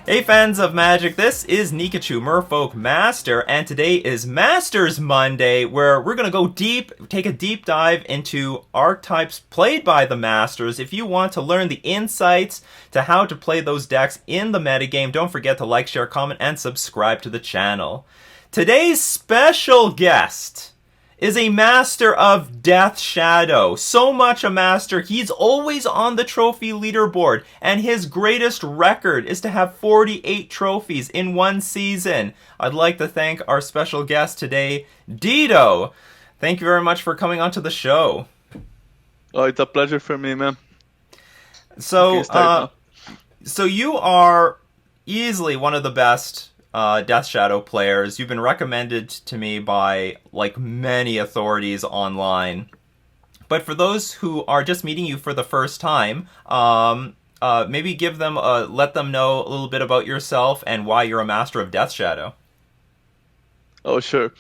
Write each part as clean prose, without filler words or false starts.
Hey fans of Magic, this is Nikachu, Merfolk Master, and today is Masters Monday, where we're going to go deep, take a deep dive into archetypes played by the Masters. If you want to learn the insights to how to play those decks in the metagame, don't forget to like, share, comment, and subscribe to the channel. Today's special guest is a master of Death Shadow. So much a master, he's always on the trophy leaderboard, and his greatest record is to have 48 trophies in one season. I'd like to thank our special guest today, Dido. Thank you very much for coming onto the show. Oh, it's a pleasure for me, man. So, so you are easily one of the best Death Shadow players. You've been recommended to me by like many authorities online. But for those who are just meeting you for the first time, maybe give them let them know a little bit about yourself and why you're a master of Death Shadow. Oh, sure.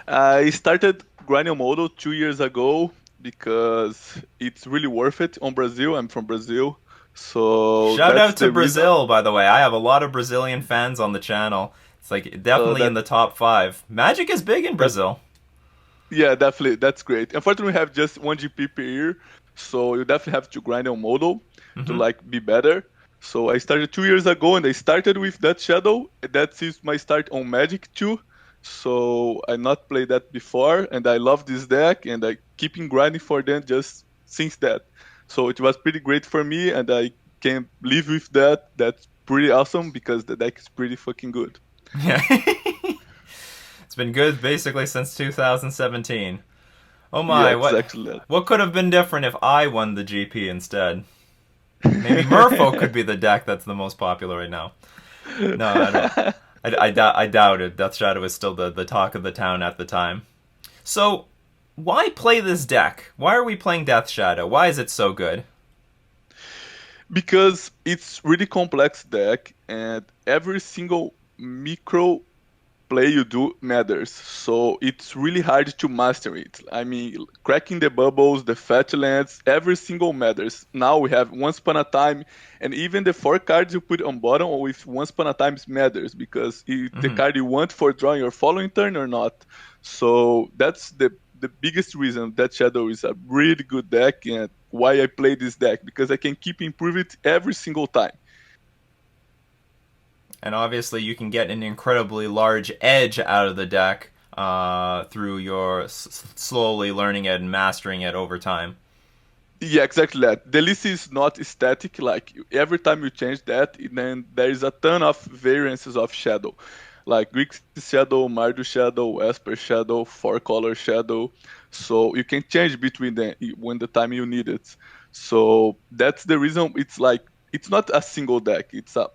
I started grinding Modo 2 years ago because it's really worth it on Brazil. I'm from Brazil. So Shout that's out to the Brazil, by the way. I have a lot of Brazilian fans on the channel. It's like definitely in the top 5. Magic is big in Brazil. Yeah, definitely. That's great. Unfortunately, we have just 1 GP per year, so you definitely have to grind on Modo to like be better. So I started 2 years ago, and I started with that Shadow. That is my start on Magic too. So I not played that before, and I love this deck, and I keep grinding for them just since that. So it was pretty great for me, and I can live with that. That's pretty awesome because the deck is pretty fucking good. Yeah. It's been good basically since 2017. Oh my, Yeah, exactly. what could have been different if I won the GP instead? Maybe Merfolk could be the deck that's the most popular right now. No, I don't. I doubt it. Death Shadow is still the talk of the town at the time. So, why play this deck? Why are we playing Death Shadow? Why is it so good? Because it's really complex deck, and every single micro play you do matters. So it's really hard to master it. I mean, cracking the bubbles, the fat lands, every single matters. Now we have Once Upon a Time, and even the 4 cards you put on bottom with Once Upon a Time matters because the card you want for drawing your following turn or not. So that's the biggest reason that Shadow is a really good deck, and why I play this deck, because I can keep improving it every single time. And obviously you can get an incredibly large edge out of the deck through your slowly learning it and mastering it over time. Yeah, exactly that. The list is not static, like every time you change that, then there is a ton of variances of Shadow. Like Grixis Shadow, Mardu Shadow, Esper Shadow, 4-color Shadow. So you can change between them when the time you need it. So that's the reason it's not a single deck, it's a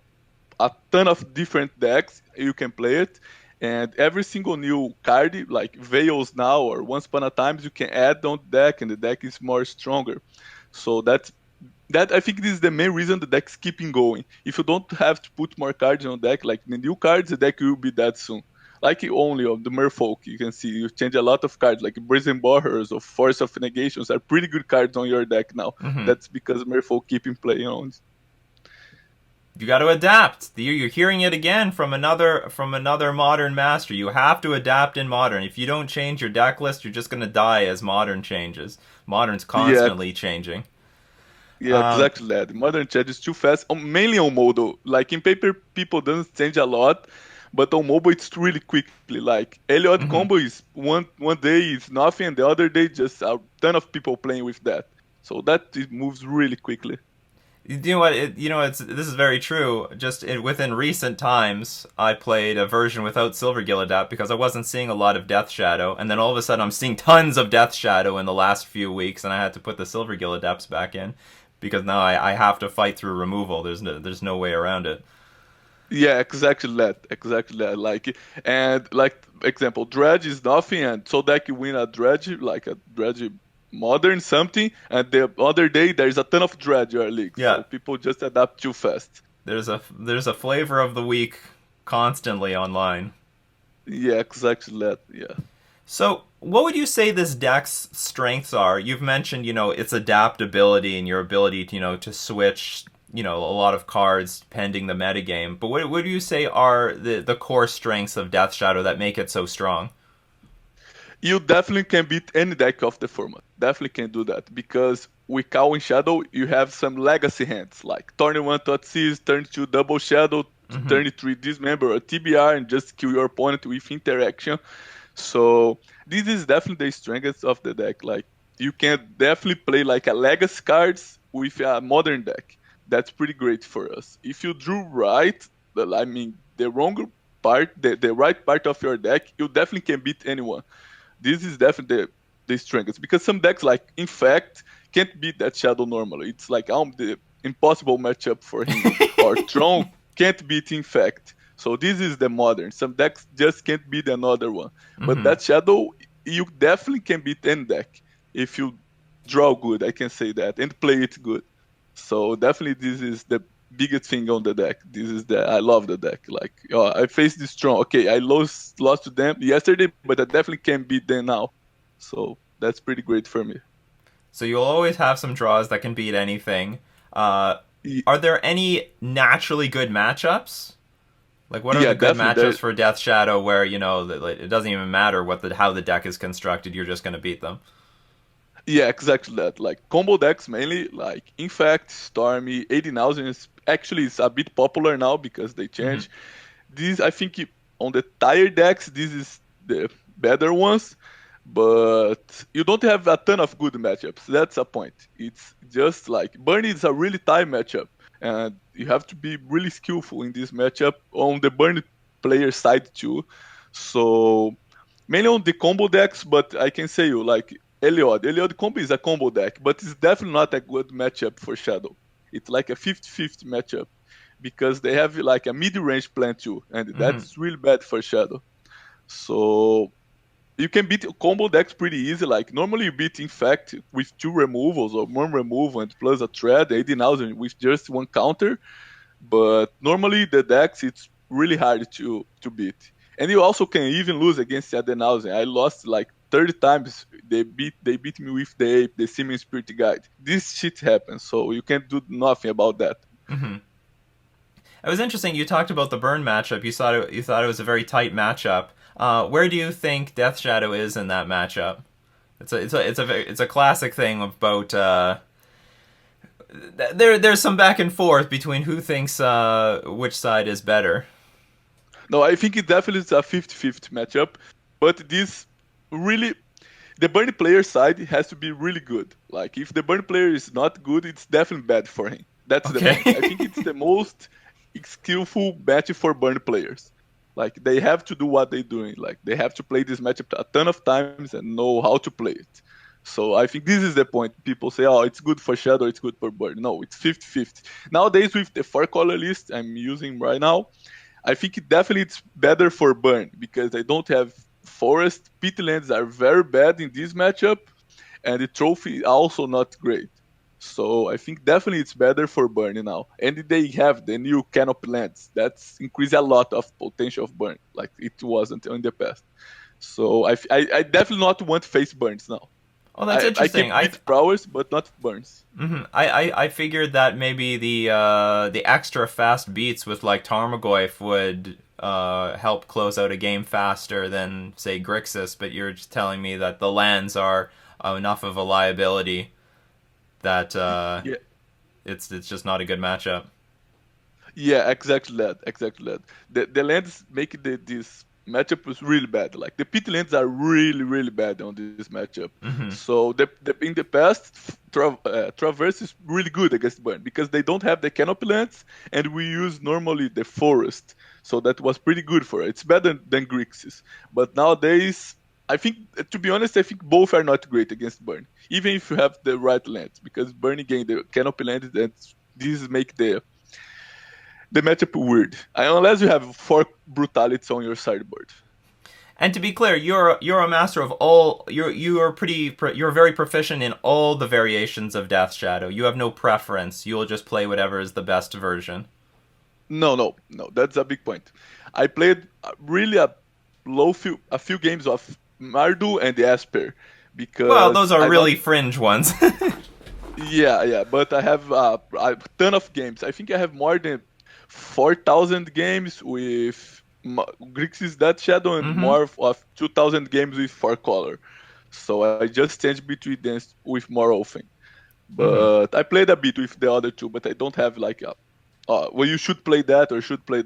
ton of different decks you can play it, and every single new card like Veils now or Once Upon a Time you can add on the deck, and the deck is more stronger. So that I think this is the main reason the deck's keeping going. If you don't have to put more cards on the deck, like the new cards, the deck will be dead soon. Like only of the Merfolk, you can see you change a lot of cards, like Brazen Borers or Force of Negations are pretty good cards on your deck now. That's because Merfolk keeping playing on. You got to adapt. You're hearing it again from another modern master. You have to adapt in modern. If you don't change your deck list, you're just going to die as modern changes. Modern's constantly changing. Yeah, exactly that. Modern chat is too fast, mainly on mobile. Like in paper, people doesn't change a lot, but on mobile it's really quickly. Like Elliot combo is one day is nothing, and the other day just a ton of people playing with that. So that it moves really quickly. You know what? This is very true. Within recent times, I played a version without Silvergill Adapt because I wasn't seeing a lot of Death Shadow, and then all of a sudden I'm seeing tons of Death Shadow in the last few weeks, and I had to put the Silvergill Adapts back in because now I have to fight through removal. There's no way around it. Yeah, exactly that. Exactly that. Like example, dredge is nothing, and so that you win a dredge, like a dredge modern something, and the other day there's a ton of dredge your league. Yeah, So people just adapt too fast. there's a flavor of the week constantly online. Yeah, exactly that. Yeah. So, what would you say this deck's strengths are? You've mentioned, its adaptability and your ability to, to switch, a lot of cards pending the metagame. But what do you say are the core strengths of Death Shadow that make it so strong? You definitely can beat any deck of the format. Definitely can do that because with Cow in Shadow, you have some legacy hands like turn 1 Thoughtseize, turn 2 Double Shadow, Mm-hmm. turn 3 Dismember or TBR and just kill your opponent with interaction. So this is definitely the strength of the deck. Like you can definitely play like a legacy cards with a modern deck. That's pretty great for us. If you drew right, I mean the wrong part, the right part of your deck, you definitely can beat anyone. This is definitely the strength because some decks like Infect can't beat that Shadow normally. It's like the impossible matchup for him. Or Tron can't beat Infect. So this is the modern. Some decks just can't beat another one. But Mm-hmm. that Shadow, you definitely can beat any deck if you draw good. I can say that and play it good. So definitely this is the biggest thing on the deck. This is I love the deck. Like I faced this strong. Okay, I lost to them yesterday, but I definitely can beat them now. So that's pretty great for me. So you'll always have some draws that can beat anything. Uh, Y- are there any naturally good matchups? Like, what are Yeah, the good definitely. matchups for Death Shadow where it doesn't even matter how the deck is constructed, you're just going to beat them? Yeah, exactly that. Like combo decks mainly, like Infect, Stormy, 80,000 is actually it's a bit popular now because they Mm-hmm. changed. This I think on the tire decks, this is the better ones, but you don't have a ton of good matchups. That's a point. It's just like Burn is a really tight matchup, and you have to be really skillful in this matchup on the Burn player side too. So mainly on the combo decks, but I can say you like Eliod combo is a combo deck, but it's definitely not a good matchup for Shadow. It's like a 50-50 matchup because they have like a mid-range plan too, and Mm-hmm. that's really bad for Shadow. So you can beat combo decks pretty easy. Like normally you beat Infect with 2 removals or 1 removal and plus a thread, 80,000 with just 1 counter. But normally the decks it's really hard to beat. And you also can even lose against the Adenausen. I lost like 30 times. They beat me with the Ape, the Siemens Spirit Guide. This shit happens, so you can't do nothing about that. Mm-hmm. It was interesting. You talked about the Burn matchup. You thought it was a very tight matchup. Where do you think Death Shadow is in that matchup? It's a classic thing about there's some back and forth between who thinks which side is better. No, I think it definitely is a 50-50 matchup, but this really the Burn player side has to be really good. Like if the Burn player is not good, it's definitely bad for him. That's the point. I think Okay. it's the most skillful match for Burn players. Like they have to do what they're doing. Like they have to play this matchup a ton of times and know how to play it. So I think this is the point. People say, oh, it's good for Shadow, it's good for Burn. No, it's 50-50. Nowadays with the 4 color list I'm using right now, I think it definitely it's better for Burn because I don't have Forest. Pit lands are very bad in this matchup, and the trophy also not great. So I think definitely it's better for Burn now. And they have the new Canopy lands. That's increased a lot of potential of Burn, like it wasn't in the past. So I definitely not want face Burns now. Oh, that's I can interesting. I beat Prowers, but not Burns. Mhm. I figured that maybe the extra fast beats with like Tarmogoyf would help close out a game faster than say Grixis, but you're just telling me that the lands are enough of a liability that Yeah, it's just not a good matchup. yeah, exactly that, exactly that. The lands make this matchup was really bad. Like the pit lands are really, really bad on this matchup. Hmm. So in the past, Traverse is really good against Burn because they don't have the canopy lands, and we use normally the forest. So that was pretty good for it. It's better than Grixis. But nowadays, I think, to be honest, I think both are not great against Burn, even if you have the right lands, because Burn gain the canopy lands, and this make the matchup weird. Unless you have 4 brutalities on your sideboard. And to be clear, you're a master of all. You're very proficient in all the variations of Death Shadow. You have no preference. You'll just play whatever is the best version. No, no, no. That's a big point. I played really a few games of Mardu and Esper Well, because those are I not really fringe ones. Yeah, but I have a ton of games. I think I have more than 4,000 games with Grixis Death Shadow and Mm-hmm. more of 2,000 games with Four Color. So I just change between them with more often. Mm-hmm. But I played a bit with the other two, but I don't have like a. Well, you should play that or should play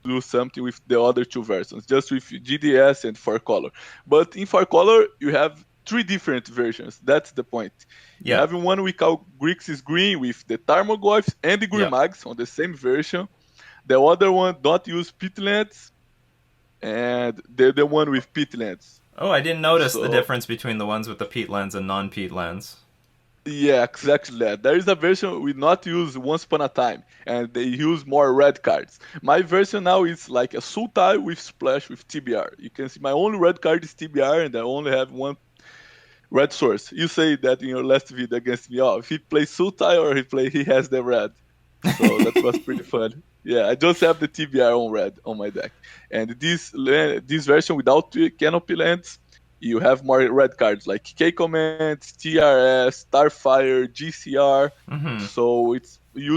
do something with the other two versions, just with GDS and Four Color. But in Four Color, you have three different versions. That's the point. You Yeah. have one we call Grixis Green with the Tarmogoyfs and the Yeah. Grimags on the same version. The other one don't use Pitlands, and the one with Pitlands. Oh, I didn't notice the So difference between the ones with the peatlands and non-peatlands. yeah, exactly that. There is a version we not use once upon a time, and they use more red cards. My version now is like a Sultai with Splash with TBR. You can see my only red card is TBR, and I only have one red source. You say that in your last video against me. Oh, if he plays Sultai or he has the red. So that was pretty fun. Yeah, I just have the TBR on red on my deck, and this version without the canopy lands, you have more red cards like K commands, TRS, Starfire, GCR. Mm-hmm. So it's you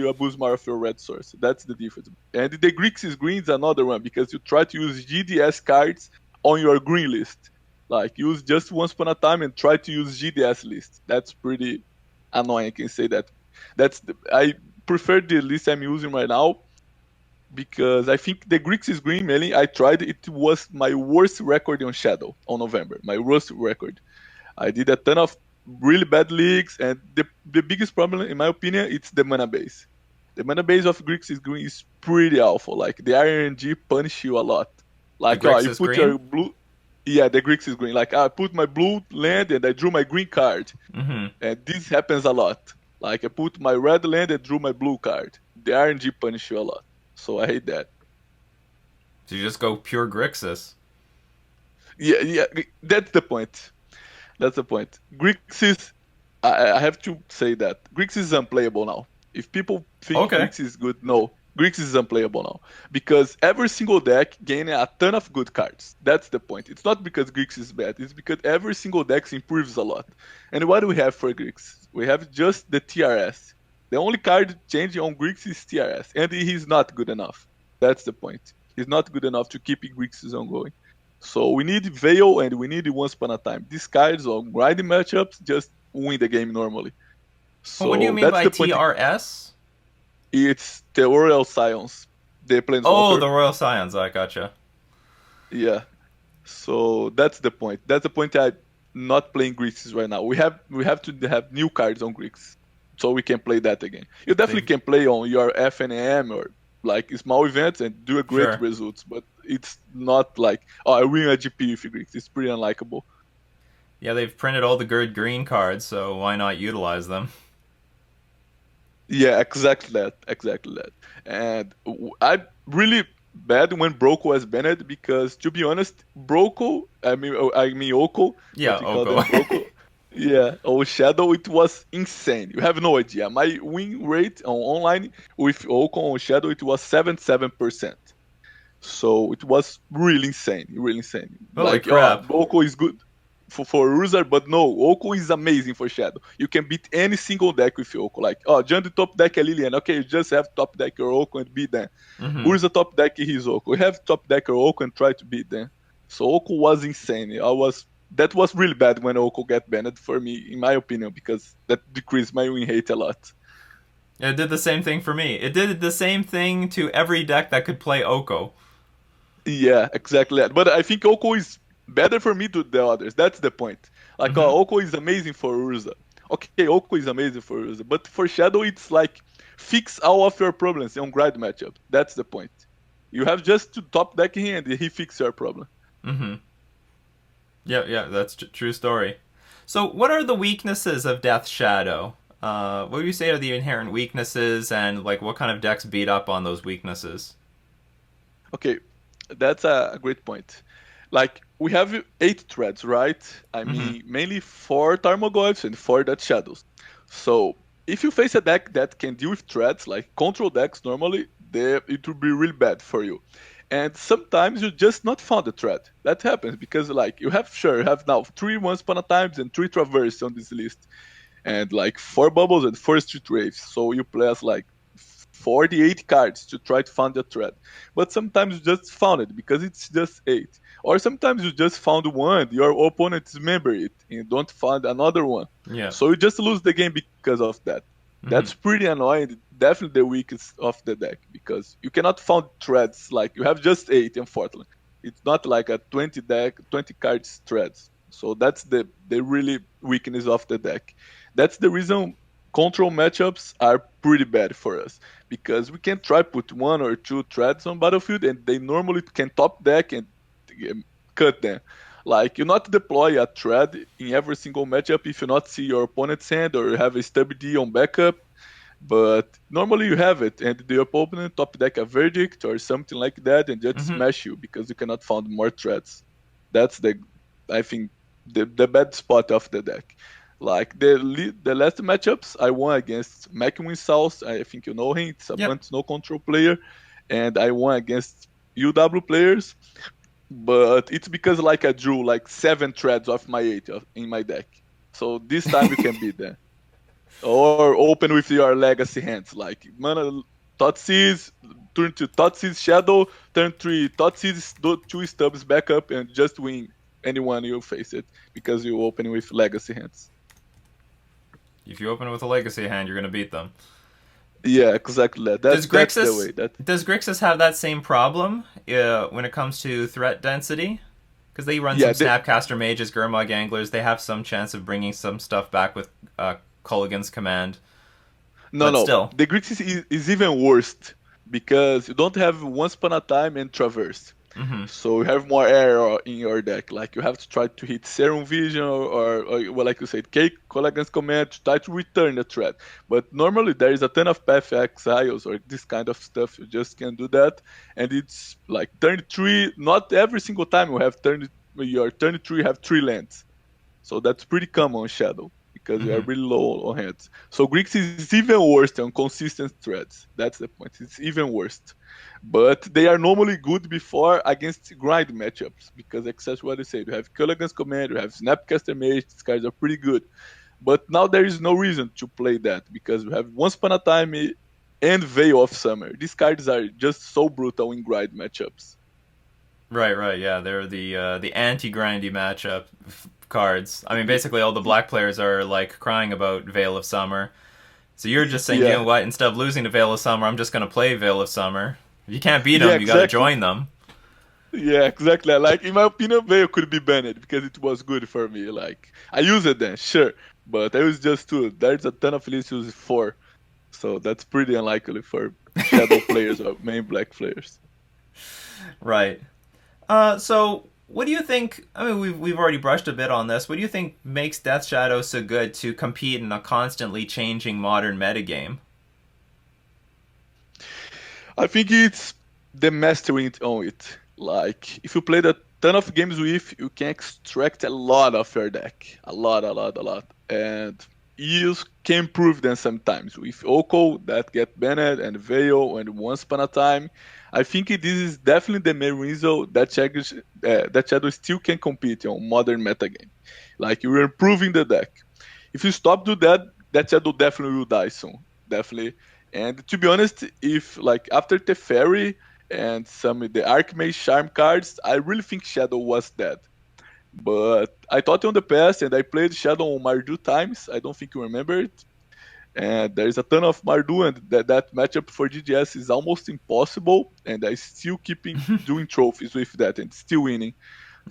abuse more of your red source. That's the difference. And the Grixis green is another one because you try to use GDS cards on your green list. Like use just once upon a time and try to use GDS list. That's pretty annoying. I can say that. I prefer the list I'm using right now because I think the Grixis Green mainly I tried it was my worst record on Shadow on November. My worst record. I did a ton of really bad leagues, and the biggest problem in my opinion it's the mana base. The mana base of Grixis Green is pretty awful. Like the RNG punish you a lot. The Like you Grixis put green? your blue. Yeah, the Grixis Green. Like I put my blue land and I drew my green card. Mm-hmm. And this happens a lot. Like I put my red land and drew my blue card. The RNG punish you a lot. So I hate that. So you just go pure Grixis. Yeah, that's the point. That's the point. Grixis, I have to say that Grixis is unplayable now. If people think Okay. Grixis is good, no. Grixis is unplayable now. Because every single deck gain a ton of good cards. That's the point. It's not because Grixis is bad, it's because every single deck improves a lot. And what do we have for Grixis? We have just the TRS. The only card changing on Grixis is TRS, and he's not good enough. That's the point. He's not good enough to keep Grixis ongoing. So we need Veil and we need Once Upon a Time. These cards on grinding matchups just win the game normally. Well, what do you So mean that's by the point. TRS? It's the Royal Scions, the Oh, Planeswalker. the Royal Scions. I gotcha. Yeah. So that's the point. That's the point I'm not playing Grixis right now. We have to have new cards on Grixis. So we can play that again. You definitely They've can play on your FNM or like small events and do a great sure. results, but it's not like I win a GP with Grixis. It's pretty unlikable. Yeah, they've printed all the good green cards, so why not utilize them? Yeah, exactly that. Exactly that. And I really bad when Broco was banned because, to be honest, Broco, I mean Oko, Yeah, but we call Oko. them Broco. Yeah, or Shadow, it was insane. You have no idea. My win rate on online with Oko on Shadow, it was 77%. So it was really insane, really insane. Holy Like, crap. Oko is good for user, but no, Oko is amazing for Shadow. You can beat any single deck with Oko. Like, join the top deck a Lilian. Okay, you just have top deck your Oko and beat them. Mm-hmm. Urza top deck his Oko. You have top deck your Oko and try to beat them. So Oko was insane. That was really bad when Oko got banned for me, in my opinion, because that decreased my win rate a lot. It did the same thing for me. It did the same thing to every deck that could play Oko. Yeah, exactly that. But I think Oko is better for me to the others. That's the point. Like, Mm-hmm. Oko is amazing for Urza. Okay, Oko is amazing for Urza. But for Shadow, it's like fix all of your problems on grind matchup. That's the point. You have just to top deck him and he fix your problem. Mm-hmm. Yeah, that's true story. So, what are the weaknesses of Death Shadow? What would you say are the inherent weaknesses, and like what kind of decks beat up on those weaknesses? Okay, that's a great point. Like, we have 8 threads, right? I Mm-hmm. mean, mainly 4 Tarmogoyfs and 4 Death Shadows. So, if you face a deck that can deal with threads, like control decks normally, it will be really bad for you. And sometimes you just not found a thread. That happens because, like, you have now 3 Once Upon a Times and 3 Traverse on this list. and like 4 bubbles and 4 street waves. So you play as like 48 cards to try to find a thread. But sometimes you just found it because it's just 8. Or sometimes you just found one, your opponent remember it and don't find another one. Yeah. So you just lose the game because of that. That's pretty annoying. Definitely the weakest of the deck because you cannot find threads. Like you have just 8, unfortunately. It's not like a 20 cards threads. So that's the really weakness of the deck. That's the reason control matchups are pretty bad for us because we can try put 1 or 2 threads on battlefield and they normally can top deck and cut them. Like you not deploy a thread in every single matchup if you not see your opponent's hand or have a stub D on backup. But normally you have it, and the opponent top deck a verdict or something like that, and just smash you because you cannot find more threats. That's I think, the bad spot of the deck. Like the last matchups, I won against Macwin South. I think you know him. It's a bunch no control player, and I won against UW players. But it's because like I drew like 7 threads off my 8 in my deck. So this time you can beat them. Or open with your legacy hands, like mana Thoughtseize, turn 2 Thoughtseize Shadow, turn 3 Thoughtseize, 2 stubs back up, and just win anyone you face it because you open with legacy hands. If you open with a legacy hand, you're gonna beat them. Yeah, exactly. That's the way. Does Grixis have that same problem when it comes to threat density? Because they run some Snapcaster Mages, Gurmag Anglers. They have some chance of bringing some stuff back with Culligan's command. No. Still. The Grixis is even worse because you don't have Once Upon a Time and Traverse. So you have more error in your deck. Like you have to try to hit Serum Vision or well, like you said, Culligan's command to try to return the threat. But normally there is a ton of Path Exiles or this kind of stuff. You just can do that, and it's like turn 3. Not every single time you have your turn 3 have 3 lands. So that's pretty common on Shadow because you are really low on hands. So Grixis is even worse on consistent threats. That's the point. It's even worse. But they are normally good before against grind matchups because exactly what I said. You have Culligan's Command, you have Snapcaster Mage, these cards are pretty good. But now there is no reason to play that because we have Once Upon a Time and Veil of Summer. These cards are just so brutal in grind matchups. Right, yeah. They're the anti-grindy matchup cards. I mean, basically all the black players are like crying about Veil of Summer. So you're just saying, you know what, instead of losing to Veil of Summer, I'm just going to play Veil of Summer. If you can't beat them, you got to join them. Yeah, exactly. Like, in my opinion, Veil could be banned because it was good for me. Like, I use it then, sure. But I was just 2. There's a ton of lists use 4. So that's pretty unlikely for Shadow players or main black players. Right. So what do you think? I mean, we've already brushed a bit on this. What do you think makes Death Shadow so good to compete in a constantly changing modern metagame? I think it's the mastering on it. Like, if you play a ton of games with, you can extract a lot of your deck. A lot. And you can improve them sometimes. With Oko, that get banned, and Veil, and Once Upon a Time. I think this is definitely the main reason that Shadow still can compete on modern metagame. Like, you're improving the deck. If you stop doing that, that Shadow definitely will die soon. Definitely. And to be honest, if like after Teferi and some of the Archmage Charm cards, I really think Shadow was dead. But I thought on the past, and I played Shadow on Mardu times. I don't think you remember it. And there's a ton of Mardu, and that matchup for GGS is almost impossible. And I still keep doing trophies with that and still winning.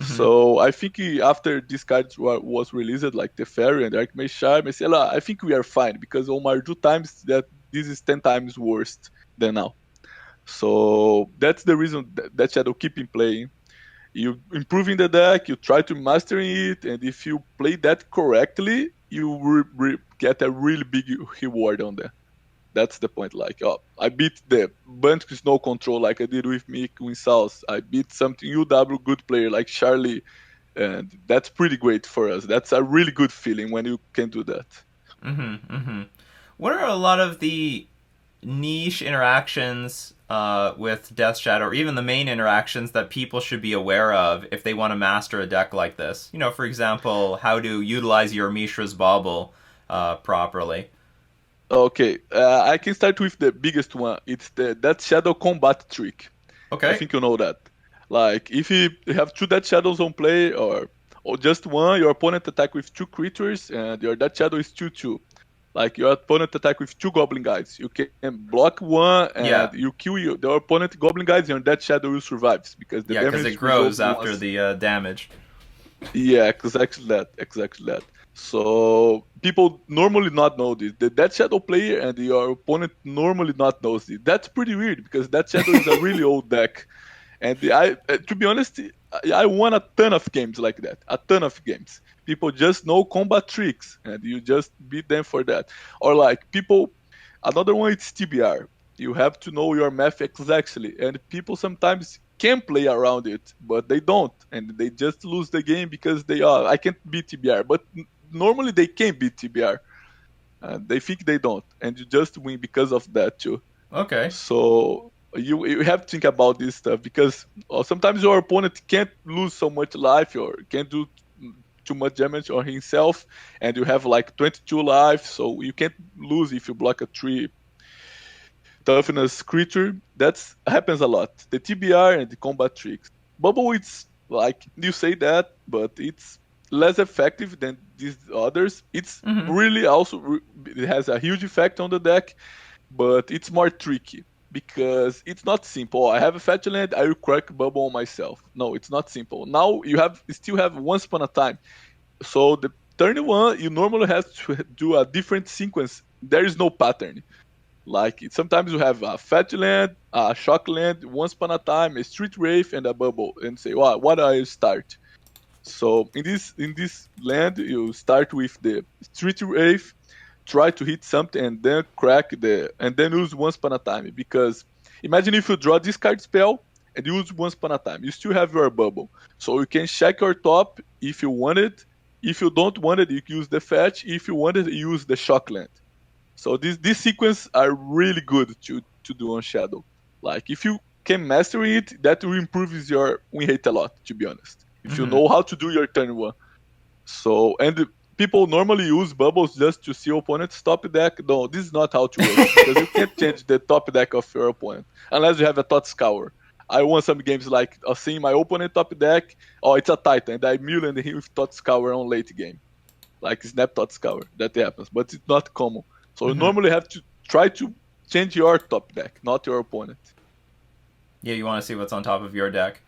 So I think after this card was released, like Teferi and Archmage Charm, I said, I think we are fine because on Mardu times that this is 10 times worse than now. So that's the reason that Shadow keeping playing. You improving the deck, you try to master it, and if you play that correctly, you get a really big reward on that. That's the point. Like, I beat the bunch with no control, like I did with Mick in South. I beat something UW good player like Charlie, and that's pretty great for us. That's a really good feeling when you can do that. What are a lot of the niche interactions with Death Shadow, or even the main interactions that people should be aware of if they want to master a deck like this? You know, for example, how to utilize your Mishra's Bauble properly. Okay, I can start with the biggest one. It's that shadow combat trick. I Okay. think you know that. Like if you have two dead shadows on play or just one, your opponent attack with two creatures and your dead shadow is 2/2. Like your opponent attack with two goblin guys. You can block one Yeah. and you kill the opponent goblin guys and your dead shadow will survive because the Yeah, because it damage grows resolves after once. the damage. Yeah, exactly that. Exactly that. So people normally not know this. The Dead Shadow player and your opponent normally not knows this. That's pretty weird because Dead Shadow is a really old deck. And to be honest, I won a ton of games like that. A ton of games. People just know combat tricks and you just beat them for that. Or like people, another one is TBR. You have to know your math exactly. And people sometimes can play around it, but they don't. And they just lose the game because they are, I can't beat TBR. But normally they can beat TBR. And they think they don't. And you just win because of that too. Okay. So you have to think about this stuff because sometimes your opponent can't lose so much life or can't do too much damage on himself, and you have like 22 life, so you can't lose if you block a 3 toughness creature. That happens a lot. The TBR and the combat tricks. Bubble, it's like you say that, but it's less effective than these others. It's Mm-hmm. really also it has a huge effect on the deck, but it's more tricky because it's not simple. I have a fetch land, I will crack bubble on myself. No, it's not simple. Now you still have once upon a time. So the turn one, you normally have to do a different sequence. There is no pattern. Like sometimes you have a fetch land, a shock land, once upon a time, a street wraith, and a bubble, and say, what do I start? So in this land, you start with the street wraith, try to hit something and then crack and then use once upon a time. Because imagine if you draw this card spell and use once upon a time, you still have your bubble, so you can check your top if you want it. If you don't want it, you can use the fetch. If you want it, you use the shock land. So this sequence are really good to do on Shadow. Like if you can master it, that will improve your win rate a lot. To be honest, if you Mm-hmm. know how to do your turn one. So, and people normally use bubbles just to see opponent's top deck. No, this is not how to work because you can't change the top deck of your opponent unless you have a Thought Scour. I won some games like seeing my opponent top deck. Oh, it's a Titan, and I million him with Thought Scour on late game, like Snap Thought Scour. That happens, but it's not common. So you Mm-hmm. normally have to try to change your top deck, not your opponent. Yeah, you want to see what's on top of your deck.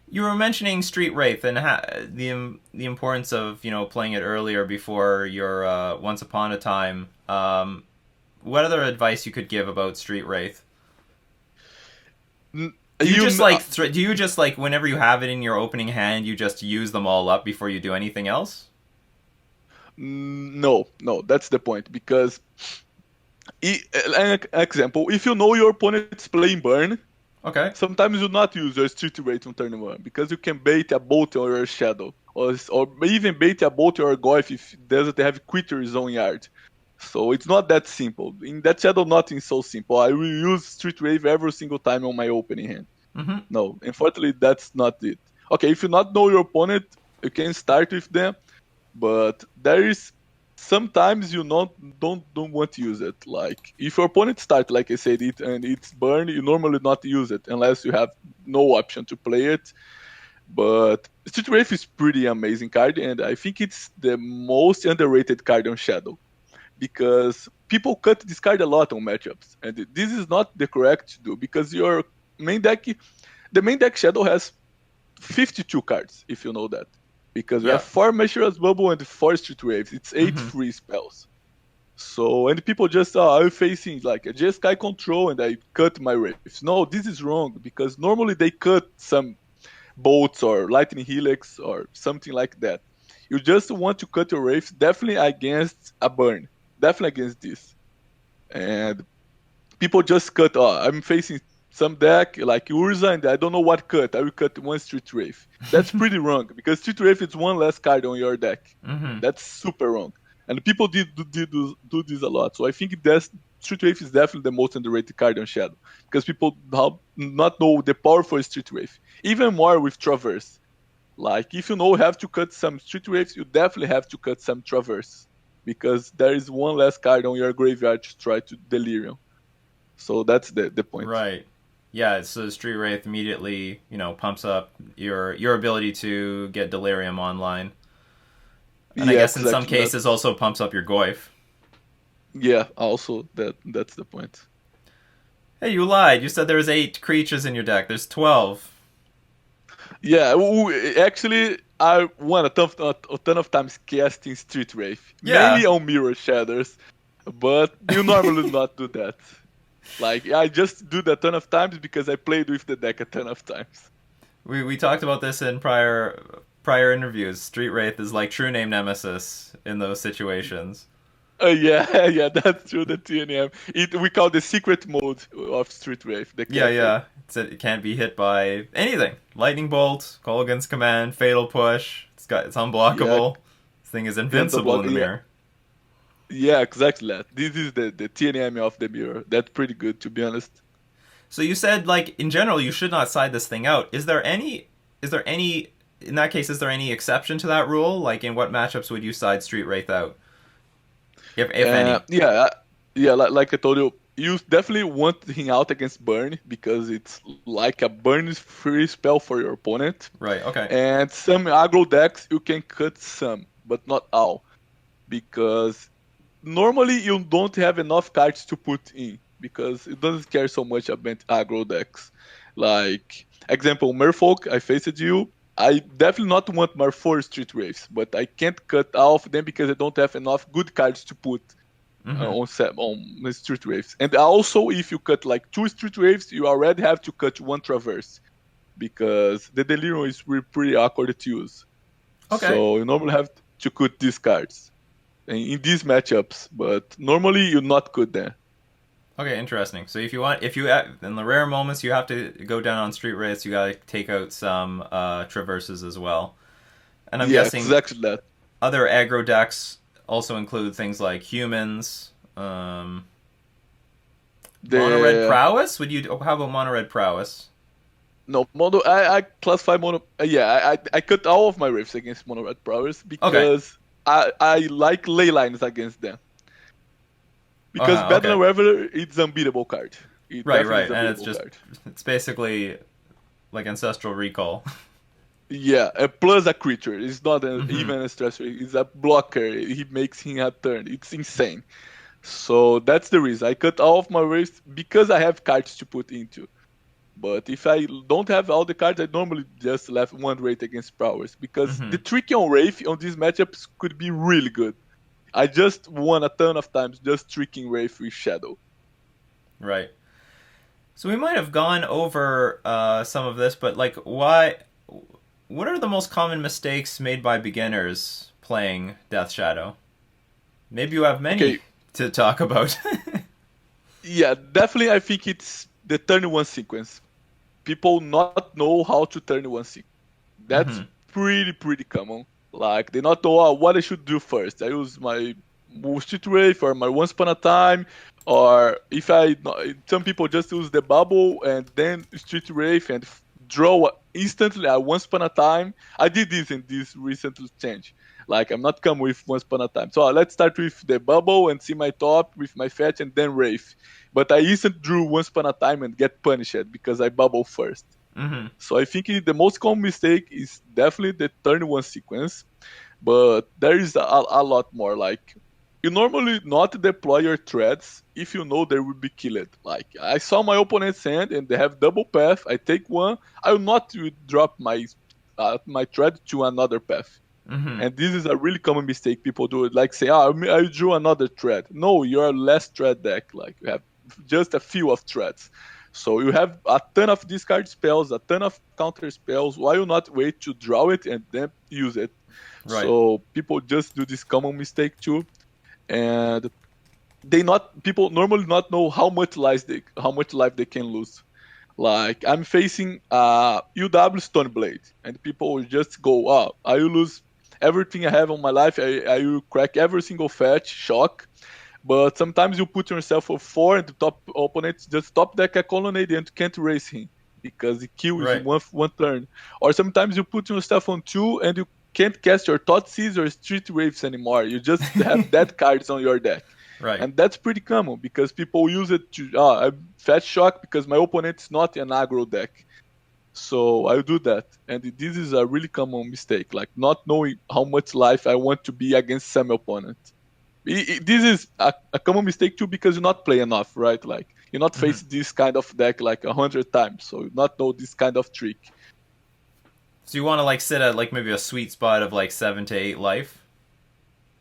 You were mentioning Street Wraith and the importance of playing it earlier before your Once Upon a Time. What other advice you could give about Street Wraith? N- Do you You just like do you just like whenever you have it in your opening hand, you just use them all up before you do anything else? no, that's the point because an example, if you know your opponent's playing burn, Okay. sometimes you not use your street rate on turn one because you can bait a bolt on your shadow, or even bait a bolt on your Goif if it doesn't have quitters on yard. So it's not that simple. In that shadow, nothing is so simple. I will use street wave every single time on my opening hand. Mm-hmm. No, unfortunately, that's not it. Okay, if you not know your opponent, you can start with them, but there is sometimes you don't want to use it. Like if your opponent start, like I said, it and it's burn, you normally not use it unless you have no option to play it. But Street Wraith is pretty amazing card, and I think it's the most underrated card on Shadow because people cut this card a lot on matchups, and this is not the correct to do because your main deck, the main deck Shadow has 52 cards, if you know that. Because we have Yeah. 4 Measura's Bubble and 4 Street Waves. It's 8 Mm-hmm. free spells. So, and people just, I'm facing like a Jeskai control and I cut my Waves. No, this is wrong because normally they cut some bolts or lightning helix or something like that. You just want to cut your Waves definitely against a burn. Definitely against this. And people just cut. Oh, I'm facing some deck like Urza, and I don't know what cut. I will cut one Street Wraith. That's pretty wrong because Street Wraith is one less card on your deck. Mm-hmm. That's super wrong. And people do this a lot. So I think that's Street Wraith is definitely the most underrated card on Shadow because people not know the powerful Street Wraith. Even more with Traverse. Like if you know have to cut some Street Wraiths, you definitely have to cut some Traverse. because there is one less card on your graveyard to try to Delirium. So that's the point. Right. Yeah, so Street Wraith immediately, pumps up your ability to get Delirium online. And I Yeah, guess in some exactly. cases also pumps up your Goyf. Yeah, also that's the point. Hey, you lied. You said there was 8 creatures in your deck. There's 12. Yeah, actually, I won a ton of times casting Street Wraith, Yeah. mainly on Mirror Shadows, but you normally not do that. Like, I just do that a ton of times because I played with the deck a ton of times. We talked about this in prior interviews. Street Wraith is like true name Nemesis in those situations. Yeah, yeah, that's true. The TNM. We call the secret mode of Street Wraith. The Yeah, character. yeah. It can't be hit by anything. Lightning Bolt, Kolaghan's Command, Fatal Push. It's Yeah, unblockable. This thing is invincible in the yeah, mirror. yeah, exactly that. This is the TNM of the mirror. That's pretty good, to be honest. So you said, like, in general, you should not side this thing out. In that case, is there any exception to that rule? Like, in what matchups would you side Street Wraith out? If any. Yeah, yeah. Like I told you, you definitely want him out against burn because it's like a burn free spell for your opponent. Right, okay. And some aggro decks you can cut some, but not all, because normally you don't have enough cards to put in because it doesn't care so much about aggro decks. Like example, Merfolk, I faced you. I definitely not want more 4 Street Wraiths, but I can't cut off them because I don't have enough good cards to put on the Street Wraiths. And also, if you cut like 2 Street Wraiths, you already have to cut 1 Traverse because the Delirium is pretty awkward to use. Okay. So you normally have to cut these cards in these matchups, but normally you not cut them. Okay, interesting. So if you in the rare moments you have to go down on Street Wraiths, you gotta take out some traverses as well. And I'm Yeah, guessing exactly that. other aggro decks also include things like humans, Mono Red Prowess. How about Mono Red Prowess? No, mono. I classify mono. Yeah, I cut all of my riffs against mono red prowess because I like ley lines against them. Because Battler Reveler, it's unbeatable card. Right, and it's basically like Ancestral Recall. Yeah, plus a creature. It's not even a stress. It's a blocker. He makes him a turn. It's insane. So that's the reason I cut all of my riffs because I have cards to put into. But if I don't have all the cards, I normally just left 1 Wraith against Prowess. Because the trick on Wraith on these matchups could be really good. I just won a ton of times just tricking Wraith with Shadow. Right. So we might have gone over some of this, but like, what are the most common mistakes made by beginners playing Death Shadow? Maybe you have many to talk about. Yeah, definitely I think it's the turn 1 sequence. People not know how to turn 1 sequence. That's pretty common. Like, they not know what I should do first. I use my Street Wraith or my Once Upon a Time, or if some people just use the bubble and then Street Wraith and draw instantly at Once Upon a Time. I did this in this recent change. Like, I'm not come with Once Upon a Time. So let's start with the bubble and see my top with my fetch and then Wraith. But I instantly drew Once Upon a Time and get punished because I bubble first. So I think the most common mistake is definitely the turn 1 sequence. But there is a lot more. Like, you normally not deploy your threads if you know they will be killed. Like, I saw my opponent's hand and they have double path. I take 1. I will not drop my thread to another path. And this is a really common mistake people do. Like, say, I drew another thread. No, you're a less thread deck. Like, you have just a few of threads. So you have a ton of discard spells, a ton of counter spells. Why you not wait to draw it and then use it? Right. So people just do this common mistake too. And people normally not know how much life they can lose. Like, I'm facing UW Stoneblade, and people will just go, I will lose everything I have on my life. I will crack every single fetch, shock. But sometimes you put yourself for 4 and the top opponent just top deck a colonnade and can't raise him because he kills in one turn. Or sometimes you put yourself on 2 and you can't cast your Thoughtseize or Street Waves anymore. You just have dead cards on your deck. Right. And that's pretty common because people use it to I'm Fat Shock because my opponent's not an aggro deck. So I do that. And this is a really common mistake, like not knowing how much life I want to be against some opponent. This is a common mistake too because you not play enough, right? Like you not face this kind of deck like 100 times, so you not know this kind of trick. So you want to like sit at like maybe a sweet spot of like 7 to 8 life?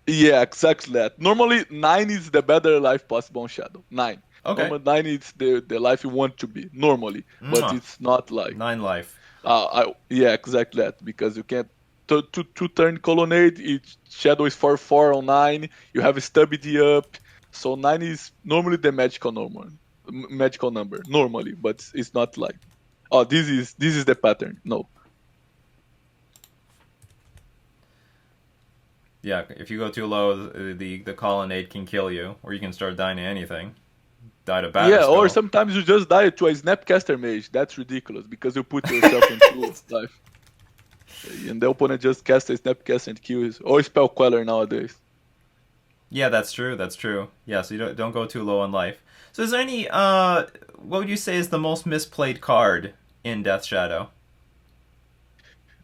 Yeah, exactly that. Normally 9 is the better life possible on Shadow. 9. Okay. Normally 9 is the life you want to be normally, but it's not like 9 life. Yeah, exactly that, because you can't two turn colonnade. Each Shadow is 4/4 on 9. You have a stubby D up, so 9 is normally the magical number normally, but it's not like this is the pattern. No. Yeah, if you go too low, the colonnade can kill you, or you can start dying to anything. Die to battle. Yeah, or sometimes you just die to a Snapcaster Mage. That's ridiculous because you put yourself in 2 life. And the opponent just casts a Snapcaster and kills. Or Spell Queller nowadays. Yeah, that's true. That's true. Yeah, so you don't go too low on life. So is there any what would you say is the most misplayed card in Death Shadow?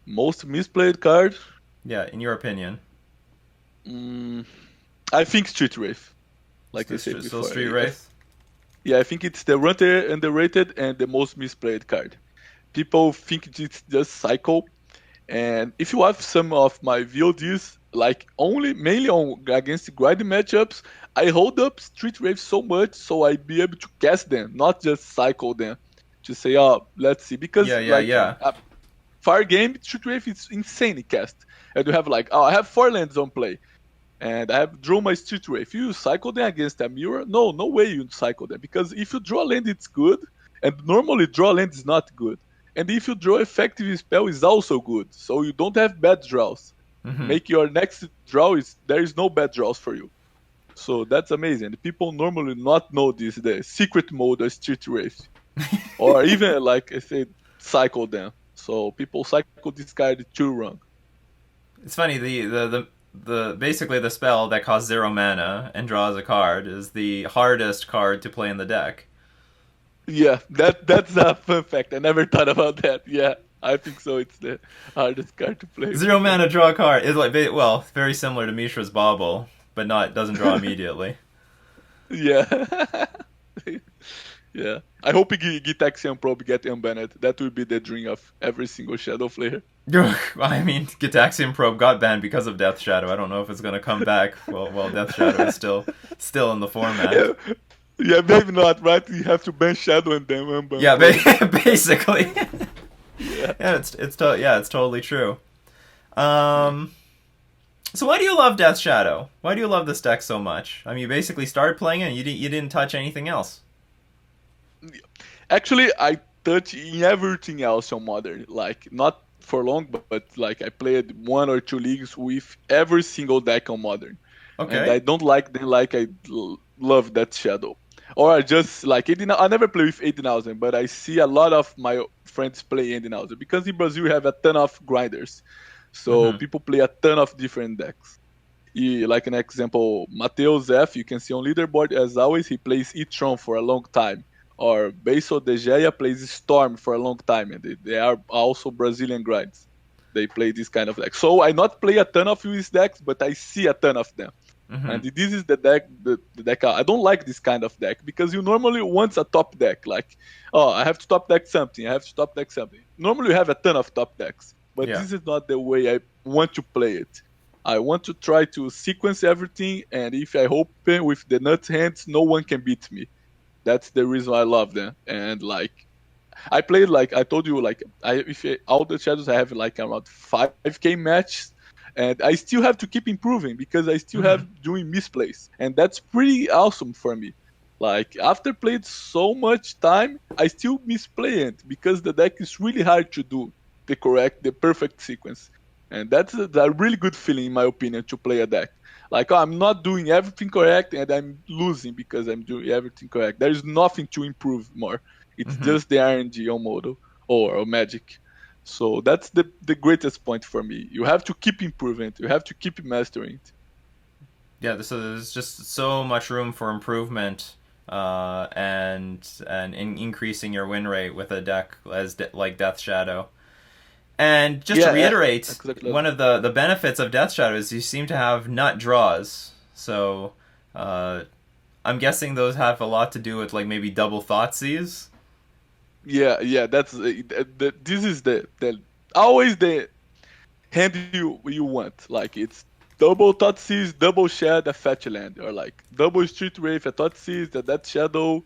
Most misplayed card? Yeah, in your opinion. I think Street Wraith. Like I said before. So Street Wraith? Yeah, I think it's the underrated and the most misplayed card. People think it's just cycle. And if you have some of my VODs, like mainly on against grindy matchups, I hold up Street Wraith so much so I be able to cast them, not just cycle them. To say, let's see. Because fire game, Street Wraith is insanely cast. And you have like, I have 4 lands on play. And I have drawn my Street Wraith. If you cycle them against a mirror, no way you cycle them. Because if you draw land, it's good. And normally draw land is not good. And if you draw effective spell, is also good. So you don't have bad draws. Make your next draw, there is no bad draws for you. So that's amazing. People normally not know the secret mode of Street Wraith. Or even, like I said, cycle them. So people cycle this card too wrong. It's funny, the basically the spell that costs 0 mana and draws a card is the hardest card to play in the deck. Yeah, that's a fun fact. I never thought about that. Yeah, I think so. It's the hardest card to play. 0 mana, draw a card is like very similar to Mishra's Bauble, but doesn't draw immediately. Yeah. Yeah. I hope Gitaxian Probe get unbanned. That would be the dream of every single Shadow player. I mean, Gitaxian Probe got banned because of Death Shadow. I don't know if it's going to come back while Death Shadow is still in the format. Yeah, maybe not, right? You have to ban Shadow and then unban. Yeah, basically. Yeah, it's totally true. So why do you love Death Shadow? Why do you love this deck so much? I mean, you basically started playing it and you didn't touch anything else. Actually, I touch in everything else on Modern. Like, not for long, but like I played 1 or 2 leagues with every single deck on Modern. Okay. And I don't like them like I love Death Shadow. Or I just like I never play with 18,000, but I see a lot of my friends play 18,000 because in Brazil we have a ton of grinders. So people play a ton of different decks. Like an example, Mateus F, you can see on leaderboard, as always, he plays E-Tron for a long time. Or Beiso de Geia plays Storm for a long time, and they are also Brazilian grinds. They play this kind of deck. So I not play a ton of US decks, but I see a ton of them. And this is the deck. The deck I don't like this kind of deck because you normally want a top deck. Like, I have to top deck something. I have to top deck something. Normally you have a ton of top decks, but this is not the way I want to play it. I want to try to sequence everything, and if I open with the nuts hands, no one can beat me. That's the reason I love them. And like, I played like I told you, like all the shadows I have like around 5K matches. And I still have to keep improving because I still have doing misplays. And that's pretty awesome for me. Like, after played so much time, I still misplay it because the deck is really hard to do the perfect sequence. And that's a really good feeling, in my opinion, to play a deck. Like, I'm not doing everything correct and I'm losing because I'm doing everything correct. There is nothing to improve more. It's just the RNG on Modo or Magic. So that's the greatest point for me. You have to keep improving it. You have to keep mastering it. Yeah, so there's just so much room for improvement, and increasing your win rate with a deck like Death Shadow. And just to Yeah, reiterate, exactly. one of the benefits of Death Shadow is you seem to have nut draws. So uh, I'm guessing those have a lot to do with like maybe double Thoughtseize. Yeah. That's this is the always the hand you want. Like it's double Thoughtseize, double Shed, a fetch land, or like double Street Wraith, a Thoughtseize, a Death Shadow,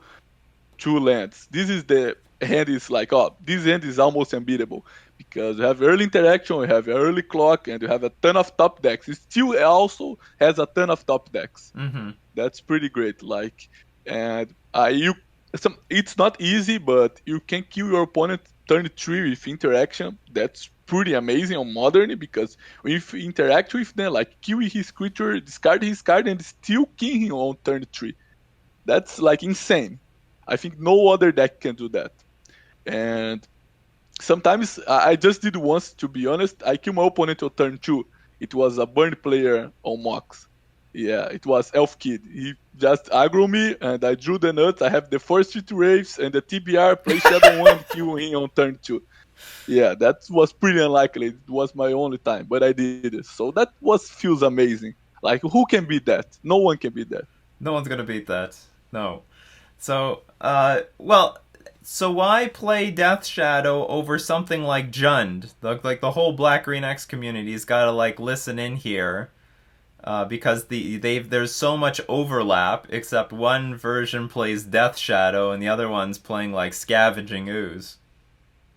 two lands. This is the hand is like, oh, this hand is almost unbeatable because you have early interaction, you have early clock, and you have a ton of top decks. It still also has a ton of top decks. Mm-hmm. That's pretty great. Like, and it's not easy, but you can kill your opponent turn 3 with interaction. That's pretty amazing on modern because if you interact with them, like kill his creature, discard his card, and still kill him on turn 3. That's like insane. I think no other deck can do that. And sometimes I just did once, to be honest. I killed my opponent on turn 2. It was a burn player on Mox. Yeah, it was Elf Kid. He just aggro me and I drew the nuts. I have the 4 Street Waves and the TBR, play Shadow 1, kill him on turn 2. Yeah, that was pretty unlikely. It was my only time, but I did it. So that feels amazing. Like, who can beat that? No one can beat that. No one's gonna beat that. No. So, well, so why play Death Shadow over something like Jund? Like the whole Black Green X community's got to like listen in here, because there's so much overlap. Except one version plays Death Shadow and the other one's playing like Scavenging Ooze.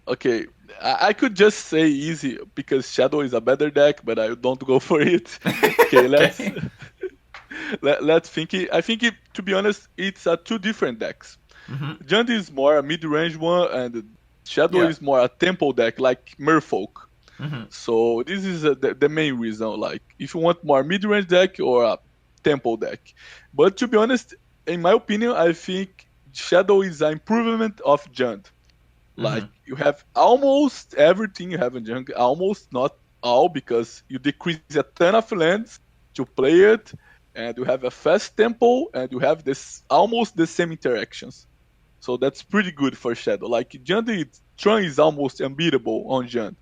Okay, I could just say easy because Shadow is a better deck, but I don't go for it. Okay, let's Okay. let's think. I think, to be honest, it's two different decks. Mm-hmm. Jund is more a mid-range one, and Shadow Yeah. is more a tempo deck, like Merfolk. Mm-hmm. So this is the main reason. Like, if you want more mid-range deck or a tempo deck. But to be honest, in my opinion, I think Shadow is an improvement of Jund. Mm-hmm. Like, you have almost everything you have in jungle, almost not all, because you decrease a ton of lands to play it, and you have a fast tempo, and you have this almost the same interactions. So that's pretty good for Shadow. Like, Jund, Tron is almost unbeatable on Jund.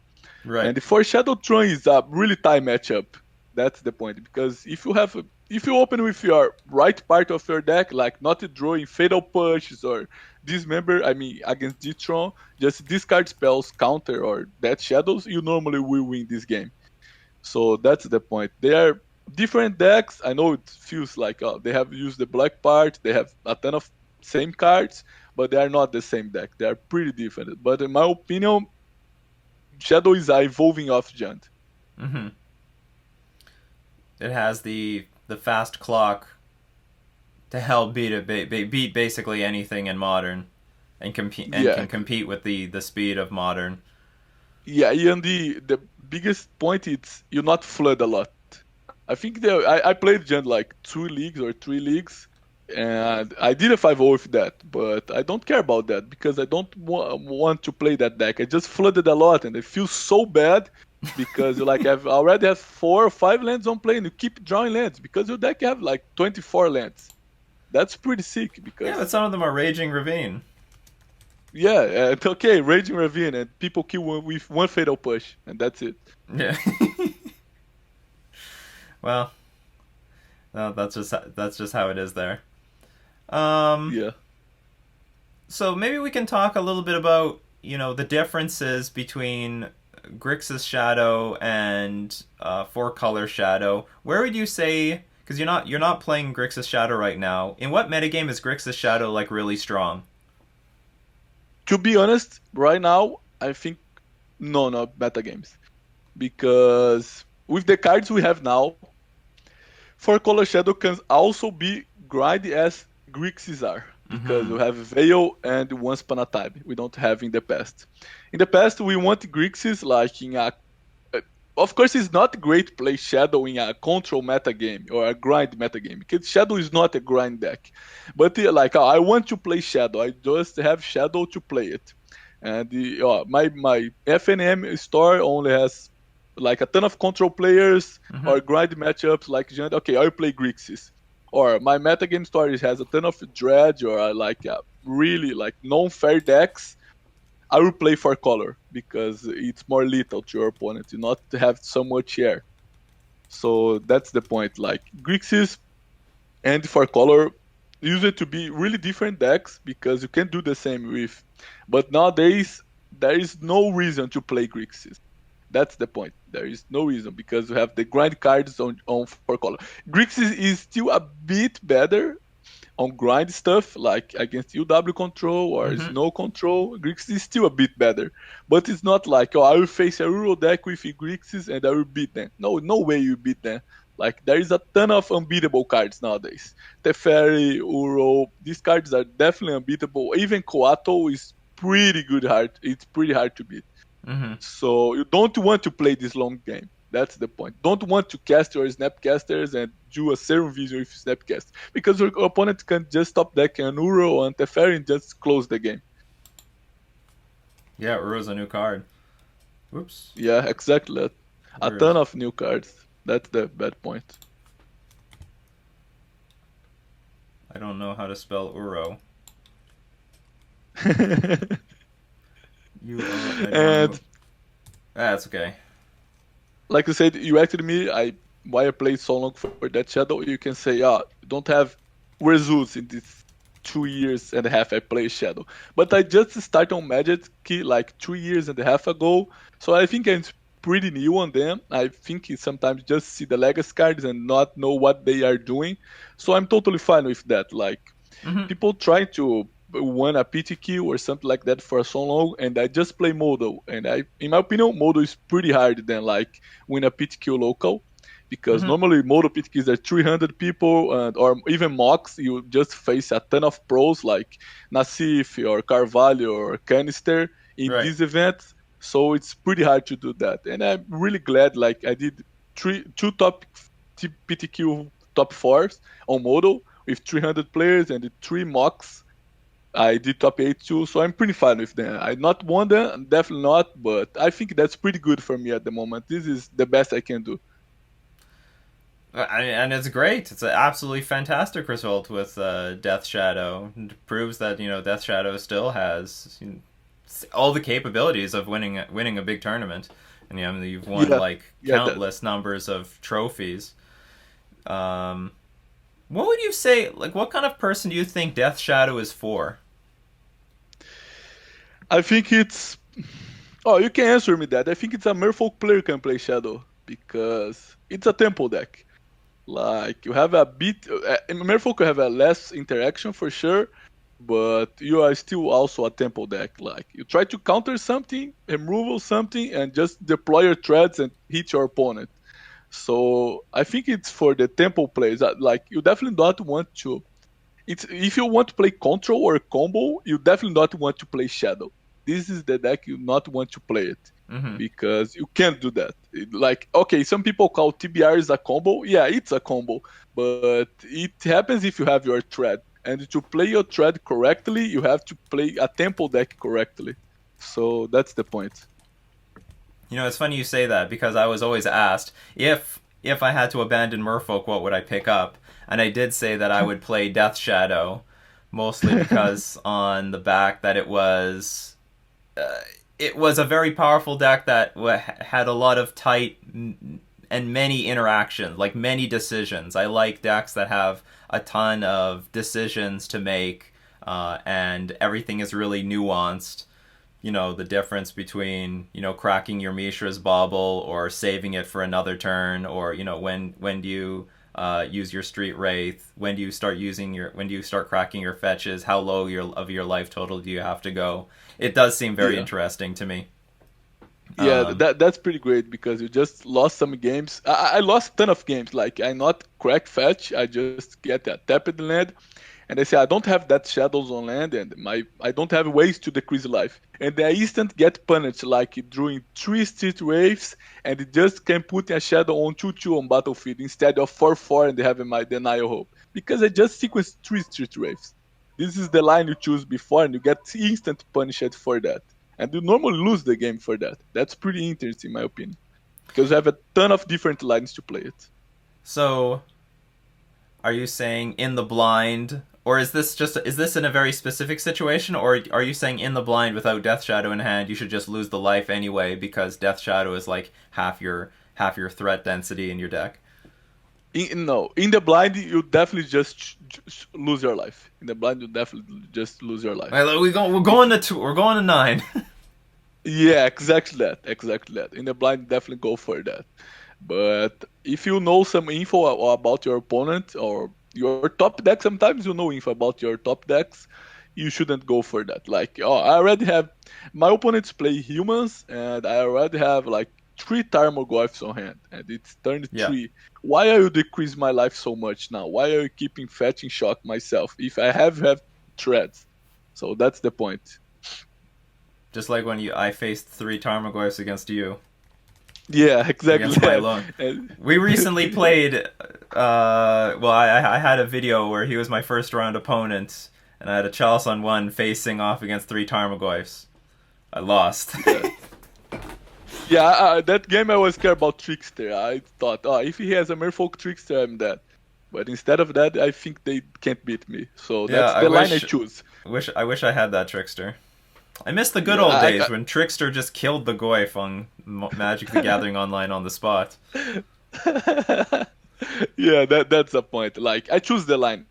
Right. And for Shadow, Tron is a really tight matchup. That's the point. Because if you open with your right part of your deck, like not drawing Fatal Pushes or Dismember, I mean, against D-Tron, just discard spells, counter, or Death Shadows, you normally will win this game. So that's the point. They are different decks. I know it feels like they have used the black part, they have a ton of same cards, but they are not the same deck. They are pretty different. But in my opinion, Shadow is evolving off Jund. Mm-hmm. It has the fast clock to help beat basically anything in modern, and compete and Yeah, can compete with the speed of modern. yeah, and the biggest point is you not flood a lot. I think I played Jund like 2 leagues or 3 leagues, and I did a 5-0 with that, but I don't care about that because I don't want to play that deck. I just flooded a lot, and I feel so bad because like I've already have 4 or 5 lands on play, and you keep drawing lands because your deck have like 24 lands. That's pretty sick Yeah, but because some of them are Raging Ravine. yeah, okay, Raging Ravine, and people kill with one fatal push, and that's it. Yeah. Well, no, that's just how it is there. Um, Yeah. so maybe we can talk a little bit about the differences between Grixis Shadow and Four Color Shadow. Where would you say? Because you're not playing Grixis Shadow right now. In what metagame is Grixis Shadow like really strong? To be honest, right now I think no, not meta games because with the cards we have now, Four Color Shadow can also be grindy as Grixis are because Mm-hmm. we have Veil and Once Upon a Time. We don't have in the past. In the past, we want Grixis like in of course, it's not great to play Shadow in a control meta game or a grind meta game because Shadow is not a grind deck. But like, I want to play Shadow. I just have Shadow to play it. And my FNM store only has like a ton of control players or grind matchups like okay, I'll play Grixis. Or my metagame store has a ton of dredge or like really like non-fair decks. I will play for color because it's more lethal to your opponent. You not have so much air. So that's the point. Like Grixis and for color use it to be really different decks because you can do the same with. But nowadays there is no reason to play Grixis. That's the point. There is no reason because you have the grind cards on for color. Grixis is still a bit better on grind stuff like against UW control or snow control. Grixis is still a bit better, but it's not like I will face a Euro deck with Grixis and I will beat them. No way you beat them. Like there is a ton of unbeatable cards nowadays. Teferi, Uro, these cards are definitely unbeatable. Even Coatl is pretty good hard. It's pretty hard to beat. So you don't want to play this long game. That's the point. Don't want to cast your Snapcasters and do a Serum Vision with Snapcast. Because your opponent can just stop decking an Uro and Teferi and just close the game. Yeah, Uro's a new card. Whoops. Yeah, exactly. A ton of new cards. That's the bad point. I don't know how to spell Uro. And that's okay. Like you said, you asked me why I played so long for that Shadow. You can say, you don't have results in this 2.5 years I play Shadow. But I just started on Magic like 3.5 years ago, so I think I'm pretty new on them. I think you sometimes just see the legacy cards and not know what they are doing. So I'm totally fine with that. Like people try to win a PTQ or something like that for so long, and I just play Modal. And in my opinion, Modal is pretty hard than like win a PTQ local. Because normally Modal PTQs are 300 people, or even mocks, you just face a ton of pros like Nassif or Carvalho or Canister in these events. So it's pretty hard to do that. And I'm really glad like I did two top PTQ top 4s on Modal with 300 players and 3 mocks. I did top 8 too, so I'm pretty fine with them. I not won them, definitely not, but I think that's pretty good for me at the moment. This is the best I can do. And it's great. It's an absolutely fantastic result with Death Shadow. It proves that Death Shadow still has all the capabilities of winning a big tournament, and you've won countless numbers of trophies. What would you say? Like, what kind of person do you think Death Shadow is for? I think it's. Oh, you can answer me that. I think it's a Merfolk player can play Shadow because it's a tempo deck. Like you have a bit. Merfolk have a less interaction for sure, but you are still also a tempo deck. Like you try to counter something, removal something, and just deploy your threads and hit your opponent. So I think it's for the tempo players. Like you definitely don't want to. If you want to play control or combo, you definitely not want to play Shadow. This is the deck you not want to play it because you can't do that. Like okay, some people call TBR is a combo. Yeah, it's a combo, but it happens if you have your thread. And to play your thread correctly, you have to play a tempo deck correctly. So that's the point. It's funny you say that because I was always asked if I had to abandon Merfolk, what would I pick up? And I did say that I would play Death Shadow, mostly because on the back that it was a very powerful deck that had a lot of tight and many interactions, like many decisions. I like decks that have a ton of decisions to make, and everything is really nuanced. The difference between, cracking your Mishra's Bauble or saving it for another turn, or, when do you use your Street Wraith, when do you start cracking your fetches, how low of your life total do you have to go? It does seem very interesting to me. Yeah, that's pretty great because you just lost some games. I lost a ton of games. Like I not crack fetch, I just get a tapped land. And I say I don't have that shadows on land, and I don't have ways to decrease life. And I instant get punished, like drawing 3 Street Waves, and it just can put a shadow on 2/2 on battlefield instead of 4/4 and having my denial hope. Because I just sequenced 3 Street Waves. This is the line you choose before, and you get instant punished for that. and you normally lose the game for that. That's pretty interesting, in my opinion, because you have a ton of different lines to play it. So, are you saying in the blind, or is this in a very specific situation, or are you saying in the blind without Death Shadow in hand, you should just lose the life anyway because Death Shadow is like half your threat density in your deck? No, in the blind you definitely just lose your life. In the blind you definitely just lose your life. Right, we're going to 9. Yeah, exactly that. Exactly that. In the blind, definitely go for that. But if you know some info about your opponent or your top deck, sometimes you know info about your top decks, you shouldn't go for that. Like, oh, I already have my opponents play humans, and I already have like 3 Tarmogoyfs on hand, and it's turn Yeah. 3. Why are you decrease my life so much now? Why are you keeping fetching shock myself if I have threads? So that's the point. Just like when I faced 3 Tarmogoyfs against you. Yeah, exactly Against my that. alone. And We recently played. Well, I had a video where he was my first round opponent, and I had a Chalice on 1 facing off against 3 Tarmogoyfs. I lost. yeah, yeah, that game I was scared about Trickster. I thought, oh, if he has a Merfolk Trickster, I'm dead. But instead of that, I think they can't beat me. So Yeah, that's the line I choose. I wish I had that Trickster. I miss the good Yeah, old days when Trickster just killed the Goyf on Magic the Gathering Online on the spot. yeah, that's the point. Like, I choose the line.